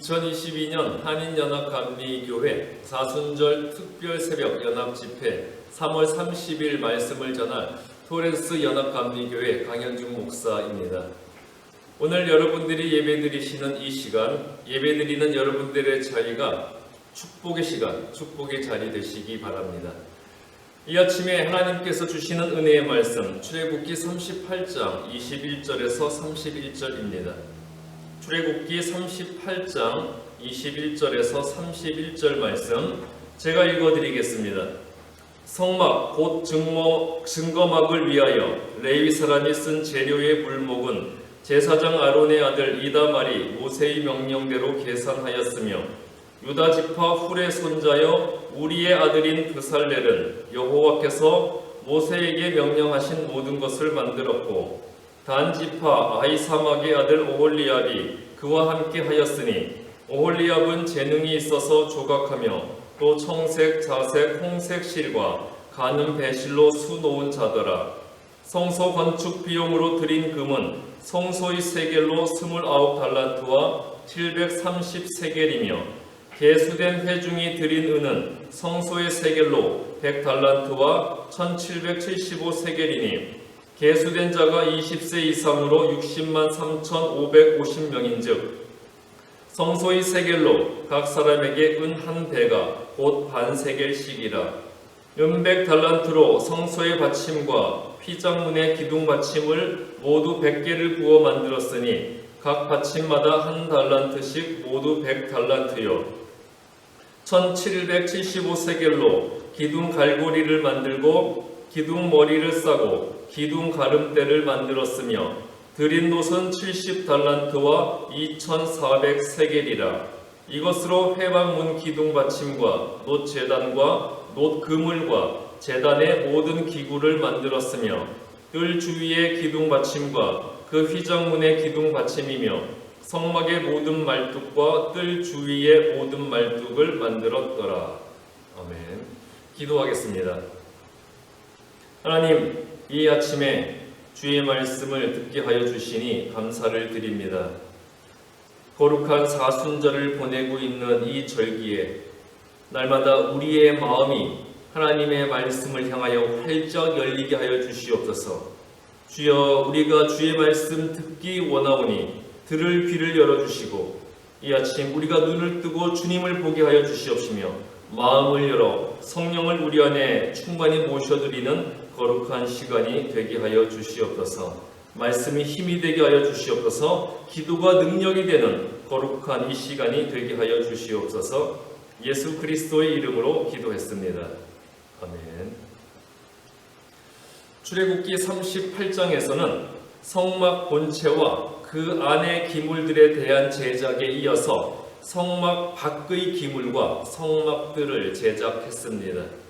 2022년 한인연합감리교회 사순절 특별새벽 연합집회 3월 30일 말씀을 전할 토렌스 연합감리교회 강현준 목사입니다. 오늘 여러분들이 예배드리시는 이 시간, 예배드리는 여러분들의 자리가 축복의 시간, 축복의 자리 되시기 바랍니다. 이 아침에 하나님께서 주시는 은혜의 말씀, 출애굽기 38장 21절에서 31절입니다. 출애굽기 38장 21절에서 31절 말씀 제가 읽어드리겠습니다. 성막 곧 증거막을 위하여 레위 사람이 쓴 재료의 물목은 제사장 아론의 아들 이다말이 모세의 명령대로 계산하였으며 유다 지파 훌의 손자여 우리의 아들인 브살렐은 여호와께서 모세에게 명령하신 모든 것을 만들었고 단 지파 아히사막의 아들 오홀리압이 그와 함께 하였으니 오홀리압은 재능이 있어서 조각하며 또 청색, 자색, 홍색 실과 가는 배실로 수 놓은 자더라. 성소 건축 비용으로 들인 금은 성소의 세겔로 29달란트와 730세겔이며 계수된 회중이 들인 은은 성소의 세겔로 100달란트와 1775세겔이니 계수된 자가 20세 이상으로 60만 3,550명인즉 성소의 세겔로 각 사람에게 은 한 배가 곧 반세겔씩이라. 은백 달란트로 성소의 받침과 피장문의 기둥 받침을 모두 100개를 부어 만들었으니 각 받침마다 한 달란트씩 모두 100달란트요. 1775세겔로 기둥 갈고리를 만들고 기둥 머리를 싸고 기둥 가름대를 만들었으며 드린 놋은 70달란트와 2400세겔이라. 이것으로 회막문 기둥 받침과 놋 제단과 놋 그물과 제단의 모든 기구를 만들었으며 뜰 주위의 기둥 받침과 그 휘장문의 기둥 받침이며 성막의 모든 말뚝과 뜰 주위의 모든 말뚝을 만들었더라. 아멘. 기도하겠습니다. 하나님, 이 아침에 주의 말씀을 듣게 하여 주시니 감사를 드립니다. 거룩한 사순절을 보내고 있는 이 절기에 날마다 우리의 마음이 하나님의 말씀을 향하여 활짝 열리게 하여 주시옵소서. 주여, 우리가 주의 말씀 듣기 원하오니 들을 귀를 열어주시고 이 아침 우리가 눈을 뜨고 주님을 보게 하여 주시옵시며 마음을 열어 성령을 우리 안에 충만히 모셔드리는 거룩한 시간이 되게 하여 주시옵소서. 말씀이 힘이 되게 하여 주시옵소서. 기도가 능력이 되는 거룩한 이 시간이 되게 하여 주시옵소서. 예수 그리스도의 이름으로 기도했습니다. 아멘. 출애굽기 38장에서는 성막 본체와 그 안의 기물들에 대한 제작에 이어서 성막 밖의 기물과 성막들을 제작했습니다.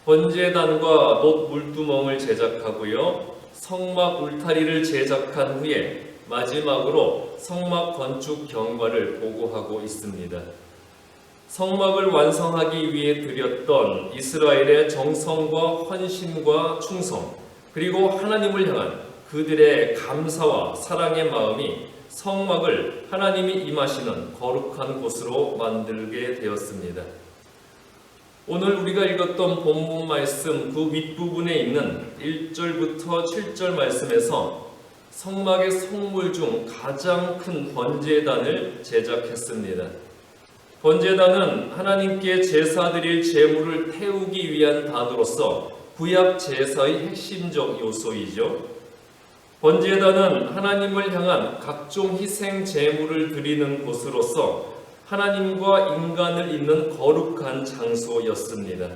번제단과 놋 물두멍을 제작하고요. 성막 울타리를 제작한 후에 마지막으로 성막 건축 경과를 보고하고 있습니다. 성막을 완성하기 위해 드렸던 이스라엘의 정성과 헌신과 충성, 그리고 하나님을 향한 그들의 감사와 사랑의 마음이 성막을 하나님이 임하시는 거룩한 곳으로 만들게 되었습니다. 오늘 우리가 읽었던 본문 말씀 그 윗부분에 있는 1절부터 7절 말씀에서 성막의 성물 중 가장 큰 번제단을 제작했습니다. 번제단은 하나님께 제사 드릴 제물을 태우기 위한 단으로서 구약 제사의 핵심적 요소이죠. 번제단은 하나님을 향한 각종 희생 제물을 드리는 곳으로서 하나님과 인간을 잇는 거룩한 장소였습니다.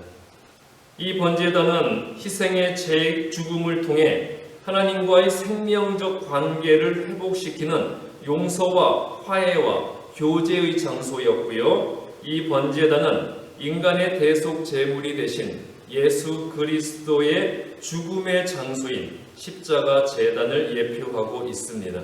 이 번제단은 희생의 죽음을 통해 하나님과의 생명적 관계를 회복시키는 용서와 화해와 교제의 장소였고요. 이 번제단은 인간의 대속 제물이 되신 예수 그리스도의 죽음의 장소인 십자가 제단을 예표하고 있습니다.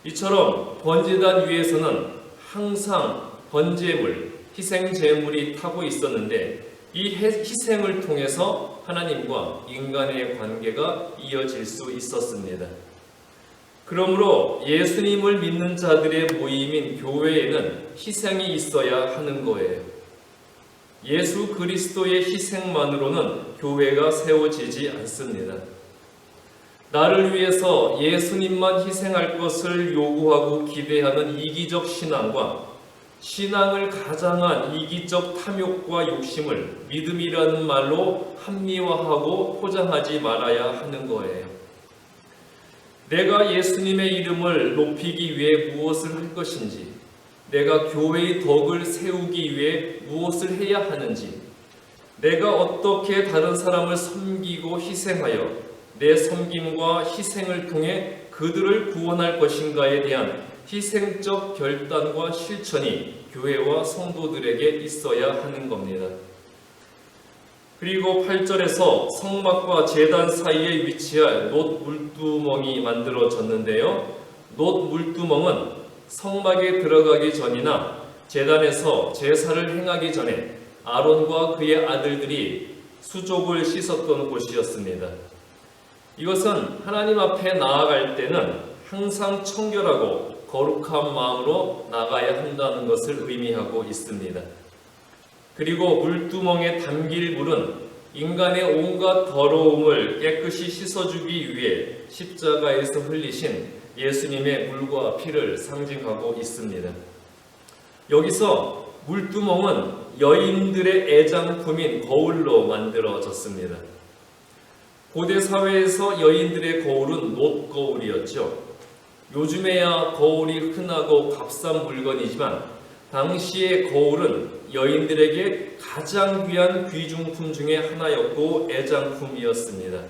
이처럼 번제단 위에서는 항상 번제물, 희생제물이 타고 있었는데 이 희생을 통해서 하나님과 인간의 관계가 이어질 수 있었습니다. 그러므로 예수님을 믿는 자들의 모임인 교회에는 희생이 있어야 하는 거예요. 예수 그리스도의 희생만으로는 교회가 세워지지 않습니다. 나를 위해서 예수님만 희생할 것을 요구하고 기대하는 이기적 신앙과 신앙을 가장한 이기적 탐욕과 욕심을 믿음이라는 말로 합리화하고 포장하지 말아야 하는 거예요. 내가 예수님의 이름을 높이기 위해 무엇을 할 것인지, 내가 교회의 덕을 세우기 위해 무엇을 해야 하는지, 내가 어떻게 다른 사람을 섬기고 희생하여 내 섬김과 희생을 통해 그들을 구원할 것인가에 대한 희생적 결단과 실천이 교회와 성도들에게 있어야 하는 겁니다. 그리고 8절에서 성막과 제단 사이에 위치할 놋 물두멍이 만들어졌는데요. 놋 물두멍은 성막에 들어가기 전이나 제단에서 제사를 행하기 전에 아론과 그의 아들들이 수족을 씻었던 곳이었습니다. 이것은 하나님 앞에 나아갈 때는 항상 청결하고 거룩한 마음으로 나가야 한다는 것을 의미하고 있습니다. 그리고 물두멍에 담길 물은 인간의 온갖 더러움을 깨끗이 씻어주기 위해 십자가에서 흘리신 예수님의 물과 피를 상징하고 있습니다. 여기서 물두멍은 여인들의 애장품인 거울로 만들어졌습니다. 고대 사회에서 여인들의 거울은 놋거울이었죠. 요즘에야 거울이 흔하고 값싼 물건이지만 당시의 거울은 여인들에게 가장 귀한 귀중품 중에 하나였고 애장품이었습니다.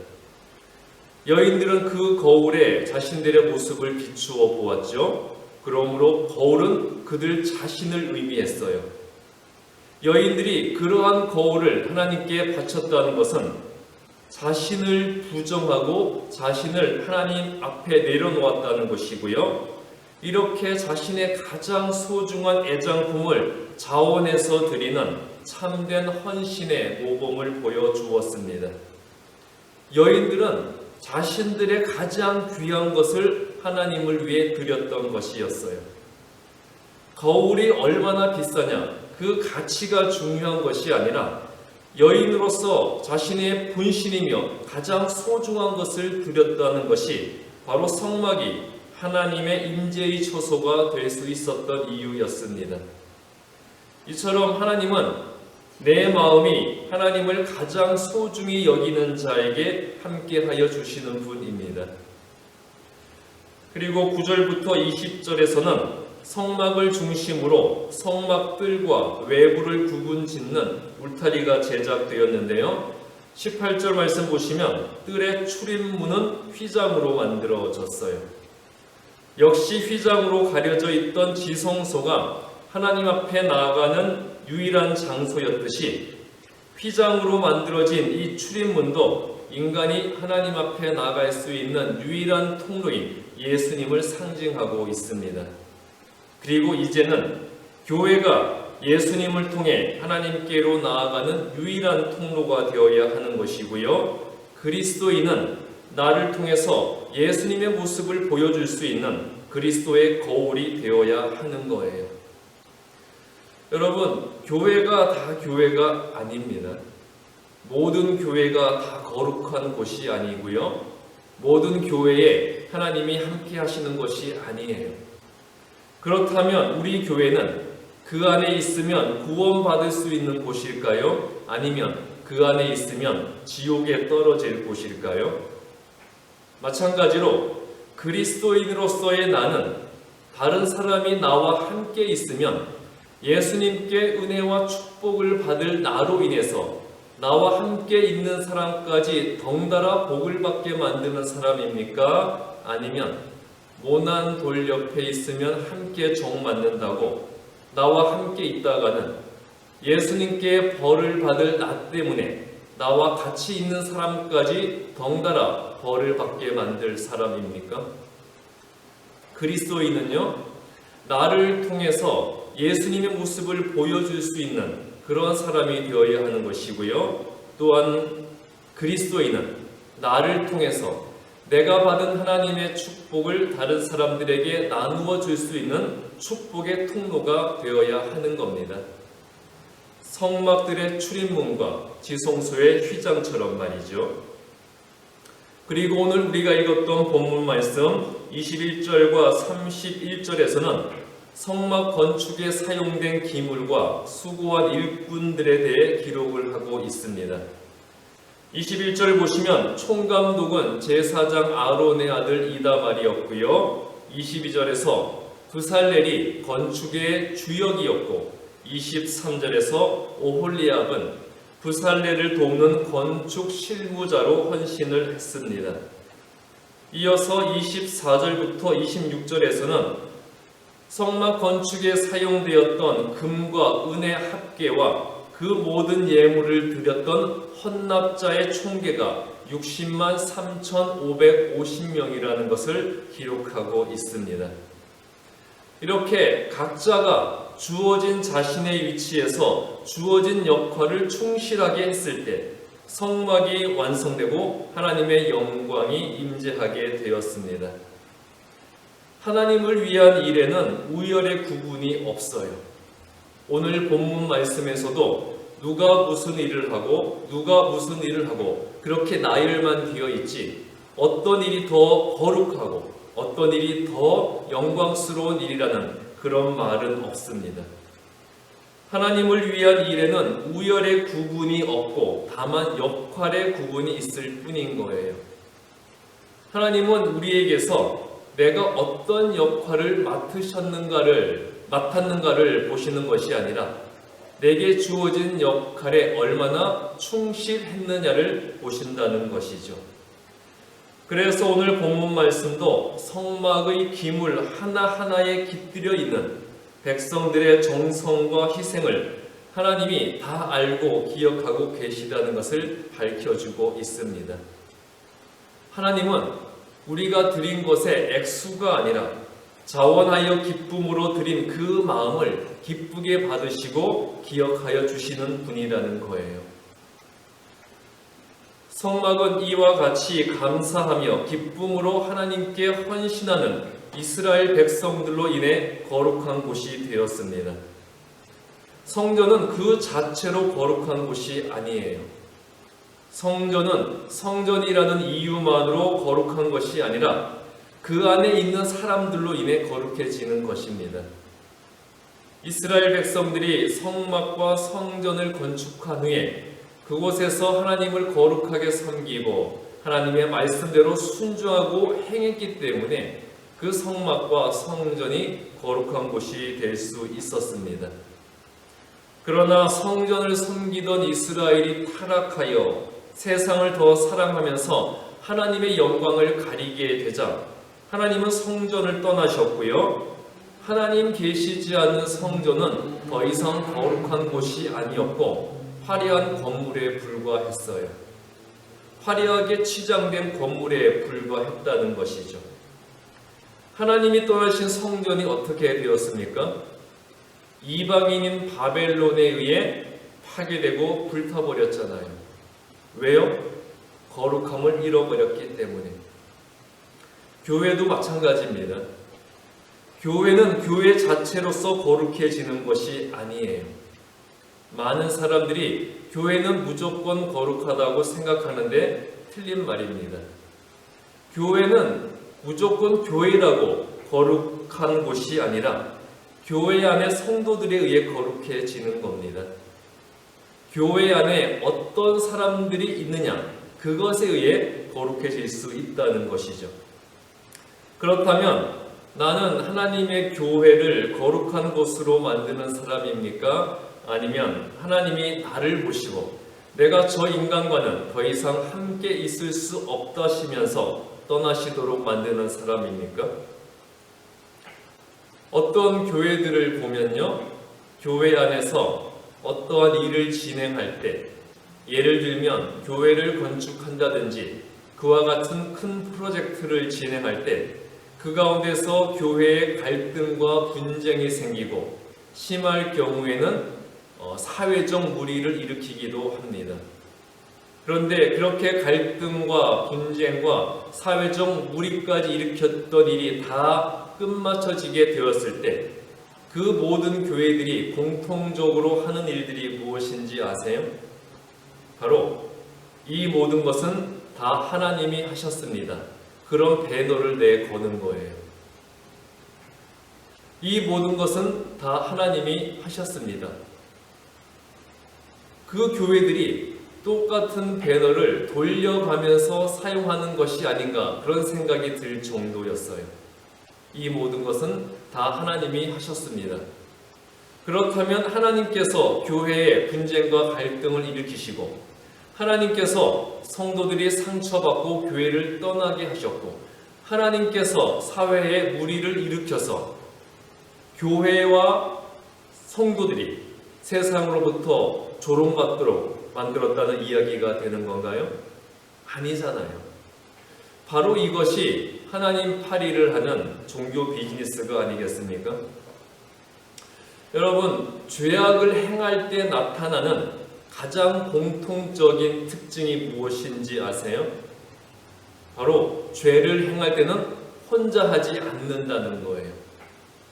여인들은 그 거울에 자신들의 모습을 비추어 보았죠. 그러므로 거울은 그들 자신을 의미했어요. 여인들이 그러한 거울을 하나님께 바쳤다는 것은 자신을 부정하고 자신을 하나님 앞에 내려놓았다는 것이고요. 이렇게 자신의 가장 소중한 애장품을 자원해서 드리는 참된 헌신의 모범을 보여주었습니다. 여인들은 자신들의 가장 귀한 것을 하나님을 위해 드렸던 것이었어요. 거울이 얼마나 비싸냐, 그 가치가 중요한 것이 아니라 여인으로서 자신의 분신이며 가장 소중한 것을 드렸다는 것이 바로 성막이 하나님의 임재의 처소가 될 수 있었던 이유였습니다. 이처럼 하나님은 내 마음이 하나님을 가장 소중히 여기는 자에게 함께하여 주시는 분입니다. 그리고 9절부터 20절에서는 성막을 중심으로 성막뜰과 외부를 구분짓는 울타리가 제작되었는데요. 18절 말씀 보시면 뜰의 출입문은 휘장으로 만들어졌어요. 역시 휘장으로 가려져 있던 지성소가 하나님 앞에 나아가는 유일한 장소였듯이 휘장으로 만들어진 이 출입문도 인간이 하나님 앞에 나아갈 수 있는 유일한 통로인 예수님을 상징하고 있습니다. 그리고 이제는 교회가 예수님을 통해 하나님께로 나아가는 유일한 통로가 되어야 하는 것이고요. 그리스도인은 나를 통해서 예수님의 모습을 보여줄 수 있는 그리스도의 거울이 되어야 하는 거예요. 여러분, 교회가 다 교회가 아닙니다. 모든 교회가 다 거룩한 곳이 아니고요. 모든 교회에 하나님이 함께 하시는 것이 아니에요. 그렇다면 우리 교회는 그 안에 있으면 구원받을 수 있는 곳일까요? 아니면 그 안에 있으면 지옥에 떨어질 곳일까요? 마찬가지로 그리스도인으로서의 나는 다른 사람이 나와 함께 있으면 예수님께 은혜와 축복을 받을 나로 인해서 나와 함께 있는 사람까지 덩달아 복을 받게 만드는 사람입니까? 아니면 모난 돌 옆에 있으면 함께 종 맞는다고 나와 함께 있다가는 예수님께 벌을 받을 나 때문에 나와 같이 있는 사람까지 덩달아 벌을 받게 만들 사람입니까? 그리스도인은요, 나를 통해서 예수님의 모습을 보여줄 수 있는 그런 사람이 되어야 하는 것이고요. 또한 그리스도인은 나를 통해서 내가 받은 하나님의 축복을 다른 사람들에게 나누어 줄 수 있는 축복의 통로가 되어야 하는 겁니다. 성막들의 출입문과 지성소의 휘장처럼 말이죠. 그리고 오늘 우리가 읽었던 본문 말씀 21절과 31절에서는 성막 건축에 사용된 기물과 수고한 일꾼들에 대해 기록을 하고 있습니다. 21절 보시면 총감독은 제사장 아론의 아들 이다말이었고요. 22절에서 부살렐이 건축의 주역이었고 23절에서 오홀리압은 부살렐을 돕는 건축 실무자로 헌신을 했습니다. 이어서 24절부터 26절에서는 성막 건축에 사용되었던 금과 은의 합계와 그 모든 예물을 드렸던 헌납자의 총계가 60만 3,550명이라는 것을 기록하고 있습니다. 이렇게 각자가 주어진 자신의 위치에서 주어진 역할을 충실하게 했을 때 성막이 완성되고 하나님의 영광이 임재하게 되었습니다. 하나님을 위한 일에는 우열의 구분이 없어요. 오늘 본문 말씀에서도 누가 무슨 일을 하고 누가 무슨 일을 하고 그렇게 나열만 되어 있지 어떤 일이 더 거룩하고 어떤 일이 더 영광스러운 일이라는 그런 말은 없습니다. 하나님을 위한 일에는 우열의 구분이 없고 다만 역할의 구분이 있을 뿐인 거예요. 하나님은 우리에게서 내가 어떤 역할을 맡았는가를 보시는 것이 아니라 내게 주어진 역할에 얼마나 충실했느냐를 보신다는 것이죠. 그래서 오늘 본문 말씀도 성막의 기물 하나하나에 깃들여 있는 백성들의 정성과 희생을 하나님이 다 알고 기억하고 계시다는 것을 밝혀주고 있습니다. 하나님은 우리가 드린 것의 액수가 아니라 자원하여 기쁨으로 드린 그 마음을 기쁘게 받으시고 기억하여 주시는 분이라는 거예요. 성막은 이와 같이 감사하며 기쁨으로 하나님께 헌신하는 이스라엘 백성들로 인해 거룩한 곳이 되었습니다. 성전은 그 자체로 거룩한 곳이 아니에요. 성전은 성전이라는 이유만으로 거룩한 것이 아니라 그 안에 있는 사람들로 인해 거룩해지는 것입니다. 이스라엘 백성들이 성막과 성전을 건축한 후에 그곳에서 하나님을 거룩하게 섬기고 하나님의 말씀대로 순종하고 행했기 때문에 그 성막과 성전이 거룩한 곳이 될 수 있었습니다. 그러나 성전을 섬기던 이스라엘이 타락하여 세상을 더 사랑하면서 하나님의 영광을 가리게 되자 하나님은 성전을 떠나셨고요. 하나님 계시지 않는 성전은 더 이상 거룩한 곳이 아니었고 화려한 건물에 불과했어요. 화려하게 치장된 건물에 불과했다는 것이죠. 하나님이 떠나신 성전이 어떻게 되었습니까? 이방인인 바벨론에 의해 파괴되고 불타버렸잖아요. 왜요? 거룩함을 잃어버렸기 때문에. 교회도 마찬가지입니다. 교회는 교회 자체로서 거룩해지는 것이 아니에요. 많은 사람들이 교회는 무조건 거룩하다고 생각하는데 틀린 말입니다. 교회는 무조건 교회라고 거룩한 곳이 아니라 교회 안에 성도들에 의해 거룩해지는 겁니다. 교회 안에 어떤 사람들이 있느냐, 그것에 의해 거룩해질 수 있다는 것이죠. 그렇다면 나는 하나님의 교회를 거룩한 곳으로 만드는 사람입니까? 아니면 하나님이 나를 보시고 내가 저 인간과는 더 이상 함께 있을 수 없다시면서 떠나시도록 만드는 사람입니까? 어떤 교회들을 보면요, 교회 안에서 어떠한 일을 진행할 때, 예를 들면 교회를 건축한다든지 그와 같은 큰 프로젝트를 진행할 때 그 가운데서 교회에 갈등과 분쟁이 생기고 심할 경우에는 사회적 물의를 일으키기도 합니다. 그런데 그렇게 갈등과 분쟁과 사회적 무리까지 일으켰던 일이 다 끝마쳐지게 되었을 때 그 모든 교회들이 공통적으로 하는 일들이 무엇인지 아세요? 바로 이 모든 것은 다 하나님이 하셨습니다. 그런 배너를 내거는 거예요. 이 모든 것은 다 하나님이 하셨습니다. 그 교회들이 똑같은 배너를 돌려가면서 사용하는 것이 아닌가 그런 생각이 들 정도였어요. 이 모든 것은 다 하나님이 하셨습니다. 그렇다면 하나님께서 교회에 분쟁과 갈등을 일으키시고 하나님께서 성도들이 상처받고 교회를 떠나게 하셨고 하나님께서 사회에 무리를 일으켜서 교회와 성도들이 세상으로부터 조롱받도록 만들었다는 이야기가 되는 건가요? 아니잖아요. 바로 이것이 하나님 파리를 하는 종교 비즈니스가 아니겠습니까? 여러분, 죄악을 행할 때 나타나는 가장 공통적인 특징이 무엇인지 아세요? 바로 죄를 행할 때는 혼자 하지 않는다는 거예요.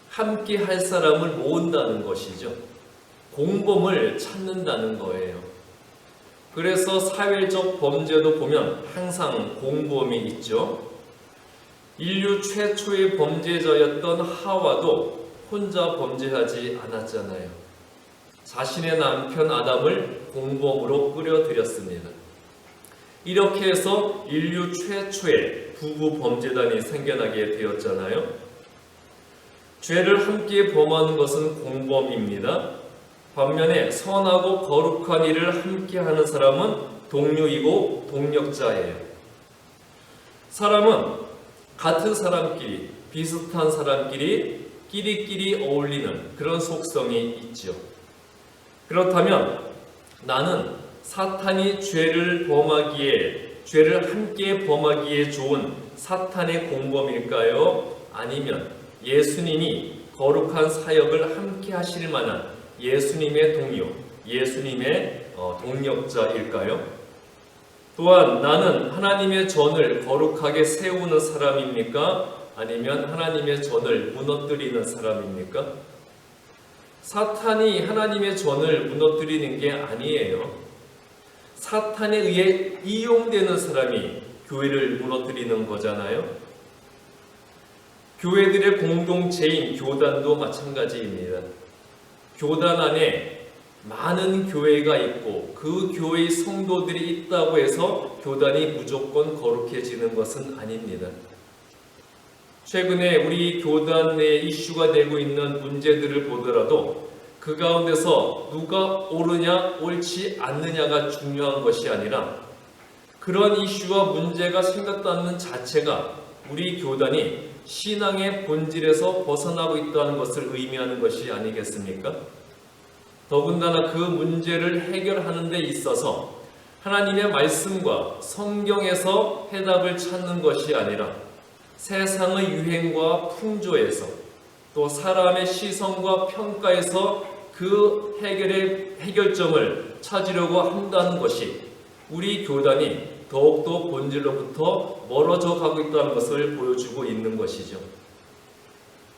함께 할 사람을 모은다는 것이죠. 공범을 찾는다는 거예요. 그래서 사회적 범죄도 보면 항상 공범이 있죠. 인류 최초의 범죄자였던 하와도 혼자 범죄하지 않았잖아요. 자신의 남편 아담을 공범으로 끌어들였습니다. 이렇게 해서 인류 최초의 부부 범죄단이 생겨나게 되었잖아요. 죄를 함께 범하는 것은 공범입니다. 반면에 선하고 거룩한 일을 함께 하는 사람은 동료이고 동력자예요. 사람은 같은 사람끼리, 비슷한 사람끼리 끼리끼리 어울리는 그런 속성이 있죠. 그렇다면 나는 사탄이 죄를 함께 범하기에 좋은 사탄의 공범일까요? 아니면 예수님이 거룩한 사역을 함께 하실 만한 예수님의 동료, 예수님의 동력자일까요? 또한 나는 하나님의 전을 거룩하게 세우는 사람입니까? 아니면 하나님의 전을 무너뜨리는 사람입니까? 사탄이 하나님의 전을 무너뜨리는 게 아니에요. 사탄에 의해 이용되는 사람이 교회를 무너뜨리는 거잖아요. 교회들의 공동체인 교단도 마찬가지입니다. 교단 안에 많은 교회가 있고 그 교회의 성도들이 있다고 해서 교단이 무조건 거룩해지는 것은 아닙니다. 최근에 우리 교단 내 이슈가 되고 있는 문제들을 보더라도 그 가운데서 누가 옳으냐 옳지 않느냐가 중요한 것이 아니라 그런 이슈와 문제가 생겼다는 자체가 우리 교단이 신앙의 본질에서 벗어나고 있다는 것을 의미하는 것이 아니겠습니까? 더군다나 그 문제를 해결하는 데 있어서 하나님의 말씀과 성경에서 해답을 찾는 것이 아니라 세상의 유행과 풍조에서 또 사람의 시선과 평가에서 그 해결점을 찾으려고 한다는 것이 우리 교단이 더욱더 본질로부터 멀어져 가고 있다는 것을 보여주고 있는 것이죠.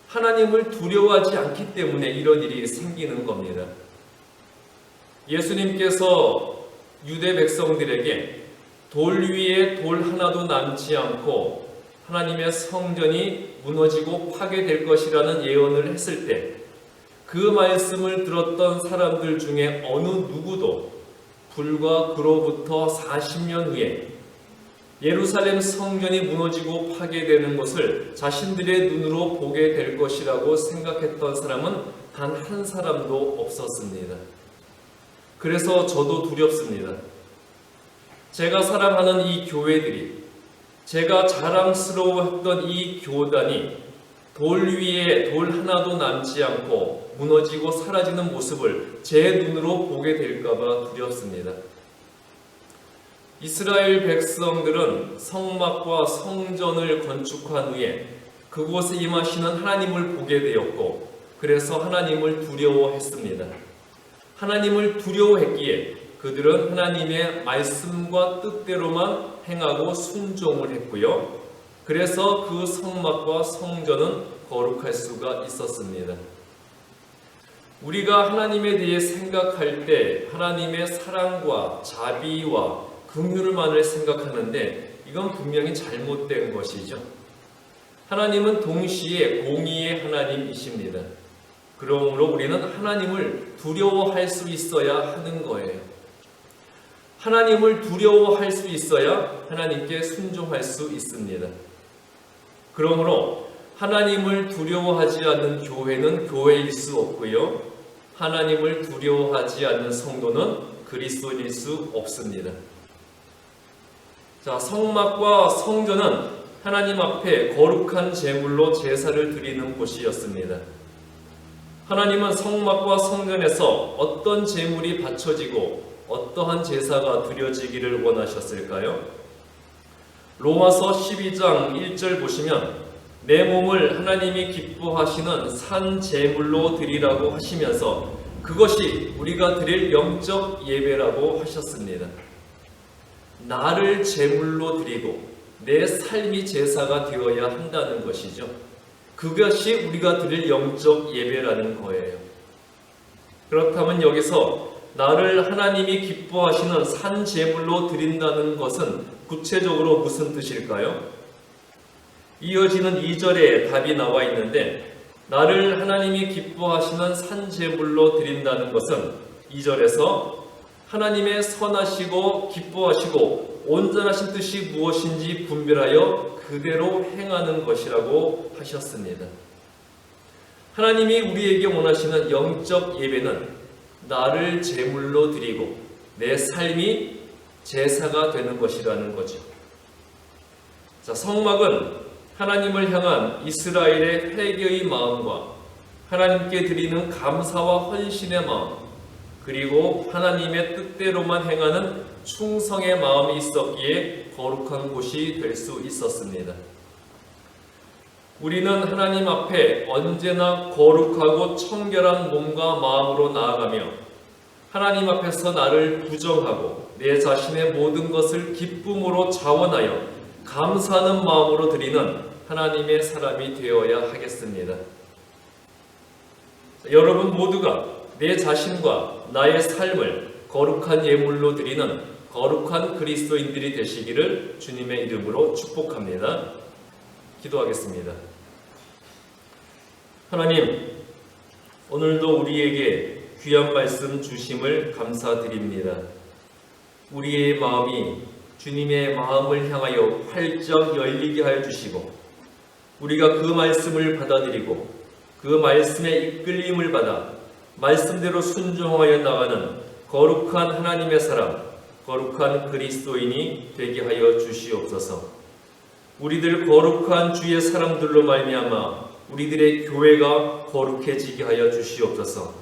하나님을 두려워하지 않기 때문에 이런 일이 생기는 겁니다. 예수님께서 유대 백성들에게 돌 위에 돌 하나도 남지 않고 하나님의 성전이 무너지고 파괴될 것이라는 예언을 했을 때 그 말씀을 들었던 사람들 중에 어느 누구도 불과 그로부터 40년 후에 예루살렘 성전이 무너지고 파괴되는 것을 자신들의 눈으로 보게 될 것이라고 생각했던 사람은 단 한 사람도 없었습니다. 그래서 저도 두렵습니다. 제가 사랑하는 이 교회들이, 제가 자랑스러워했던 이 교단이 돌 위에 돌 하나도 남지 않고 무너지고 사라지는 모습을 제 눈으로 보게 될까봐 두렵습니다. 이스라엘 백성들은 성막과 성전을 건축한 후에 그곳에 임하시는 하나님을 보게 되었고 그래서 하나님을 두려워했습니다. 하나님을 두려워했기에 그들은 하나님의 말씀과 뜻대로만 행하고 순종을 했고요. 그래서 그 성막과 성전은 거룩할 수가 있었습니다. 우리가 하나님에 대해 생각할 때 하나님의 사랑과 자비와 긍휼만을 생각하는데 이건 분명히 잘못된 것이죠. 하나님은 동시에 공의의 하나님이십니다. 그러므로 우리는 하나님을 두려워할 수 있어야 하는 거예요. 하나님을 두려워할 수 있어야 하나님께 순종할 수 있습니다. 그러므로 하나님을 두려워하지 않는 교회는 교회일 수 없고요. 하나님을 두려워하지 않는 성도는 그리스도인일 수 없습니다. 자, 성막과 성전은 하나님 앞에 거룩한 제물로 제사를 드리는 곳이었습니다. 하나님은 성막과 성전에서 어떤 제물이 바쳐지고 어떠한 제사가 드려지기를 원하셨을까요? 로마서 12장 1절 보시면 내 몸을 하나님이 기뻐하시는 산 제물로 드리라고 하시면서 그것이 우리가 드릴 영적 예배라고 하셨습니다. 나를 제물로 드리고 내 삶이 제사가 되어야 한다는 것이죠. 그것이 우리가 드릴 영적 예배라는 거예요. 그렇다면 여기서 나를 하나님이 기뻐하시는 산 제물로 드린다는 것은 구체적으로 무슨 뜻일까요? 이어지는 2절에 답이 나와 있는데 나를 하나님이 기뻐하시는 산 제물로 드린다는 것은 2절에서 하나님의 선하시고 기뻐하시고 온전하신 뜻이 무엇인지 분별하여 그대로 행하는 것이라고 하셨습니다. 하나님이 우리에게 원하시는 영적 예배는 나를 제물로 드리고 내 삶이 제사가 되는 것이라는 거죠. 자, 성막은 하나님을 향한 이스라엘의 회개의 마음과 하나님께 드리는 감사와 헌신의 마음, 그리고 하나님의 뜻대로만 행하는 충성의 마음이 있었기에 거룩한 곳이 될 수 있었습니다. 우리는 하나님 앞에 언제나 거룩하고 청결한 몸과 마음으로 나아가며 하나님 앞에서 나를 부정하고 내 자신의 모든 것을 기쁨으로 자원하여 감사하는 마음으로 드리는 하나님의 사람이 되어야 하겠습니다. 여러분 모두가 내 자신과 나의 삶을 거룩한 예물로 드리는 거룩한 그리스도인들이 되시기를 주님의 이름으로 축복합니다. 기도하겠습니다. 하나님, 오늘도 우리에게 귀한 말씀 주심을 감사드립니다. 우리의 마음이 주님의 마음을 향하여 활짝 열리게 하여 주시고 우리가 그 말씀을 받아들이고 그 말씀에 이끌림을 받아 말씀대로 순종하여 나가는 거룩한 하나님의 사람, 거룩한 그리스도인이 되게 하여 주시옵소서. 우리들 거룩한 주의 사람들로 말미암아 우리들의 교회가 거룩해지게 하여 주시옵소서.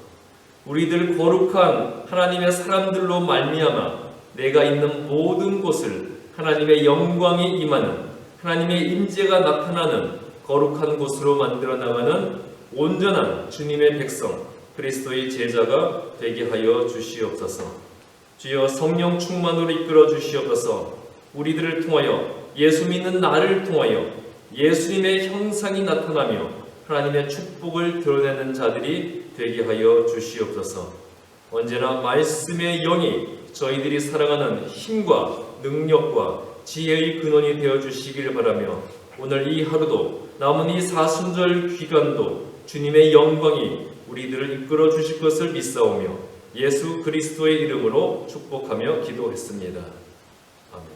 우리들 거룩한 하나님의 사람들로 말미암아 내가 있는 모든 곳을 하나님의 영광이 임하는 하나님의 임재가 나타나는 거룩한 곳으로 만들어 나가는 온전한 주님의 백성 그리스도의 제자가 되게 하여 주시옵소서. 주여 성령 충만으로 이끌어 주시옵소서. 우리들을 통하여 예수 믿는 나를 통하여 예수님의 형상이 나타나며 하나님의 축복을 드러내는 자들이 되게 하여 주시옵소서. 언제나 말씀의 영이 저희들이 살아가는 힘과 능력과 지혜의 근원이 되어 주시기를 바라며 오늘 이 하루도 남은 이 사순절 기간도 주님의 영광이 우리들을 이끌어 주실 것을 믿사오며 예수 그리스도의 이름으로 축복하며 기도했습니다. 아멘.